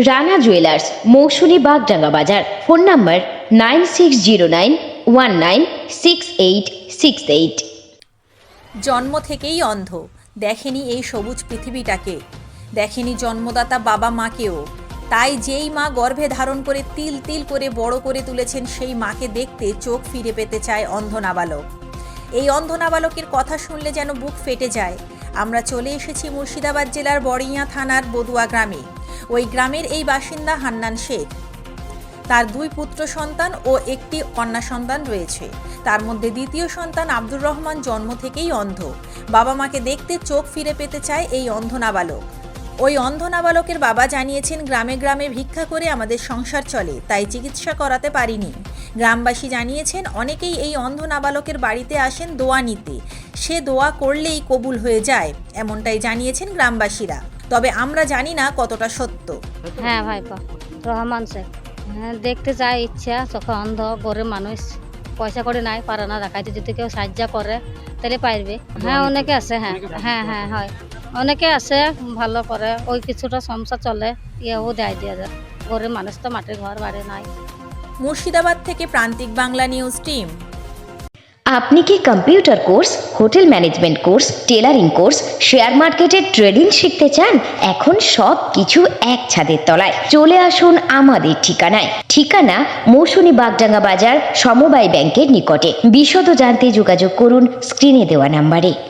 Rana jewellers, মৌসুমী বাগডাঙ্গা বাজার। Phone number 9609196868। জন্ম থেকেই অন্ধ, দেখেনি এই সবুজ পৃথিবীটাকে, দেখেনি জন্মদাতা বাবা মাকেও। তাই যেই মা গর্ভে ধারণ করে তিল তিল করে বড় করে তুলেছেন, সেই মাকে দেখতে চোখ ফিরে পেতে চায় অন্ধ নাবালক। এই অন্ধ নাবালকের কথা শুনলে যেন বুক ফেটে যায়। আমরা চলে এসেছি মুর্শিদাবাদ জেলার বড়িয়া থানার বদুয়া গ্রামে। ওই গ্রামের এই বাসিন্দা হান্নান শেখ। তার 2 পুত্র সন্তান ও একটি কন্যা সন্তান রয়েছে। তার মধ্যে দ্বিতীয় সন্তান আব্দুর রহমান জন্ম থেকেই অন্ধ। বাবা মাকে দেখতে চোখ ফিরে পেতে চায় এই অন্ধ নাবালক। ওই অন্ধ নাবালকের বাবা জানিয়েছেন, গ্রামে গ্রামে ভিক্ষা করে আমাদের সংসার চলে, তাই চিকিৎসা করাতে পারিনি। গ্রামবাসী জানিয়েছেন, অনেকেই এই অন্ধ নাবালকের বাড়িতে আসেন দোয়া নিতে, সে দোয়া করলেই কবুল হয়ে যায়, এমনটাই জানিয়েছেন গ্রামবাসীরা। তবে আমরা জানি না কতটা সত্য। হ্যাঁ ভাইপা, রহমান শেখ। হ্যাঁ, দেখতে চাই, ইচ্ছা, চোখে অন্ধ, গরিব মানুষ, পয়সা করে নাই, পারে না দেখাইতে। যদি কেউ সাহায্য করে তাহলে পারবে। হ্যাঁ, অনেকে আছে। হ্যাঁ হ্যাঁ হ্যাঁ হয়, অনেকে আছে ভালো করে, ওই কিছুটা সংসার চলে, ইয়েও দেয় দিয়ে যায়। গরিব মানুষ তো মাটির ঘর বাড়ি নাই। মুর্শিদাবাদ থেকে প্রান্তিক বাংলা নিউজ টিম। আপনি কি computer course, hotel management course, tailoring course, share মার্কেটের ট্রেডিং শিখতে চান? এখন সব কিছু এক ছাদের তলায়। চলে আসুন আমাদের ঠিকানায়। ঠিকানা মৌসুমী বাগডাঙ্গা বাজার, সমবায় ব্যাংকের নিকটে। বিশদ জানতে যোগাযোগ করুন স্ক্রিনে দেওয়া নাম্বারে।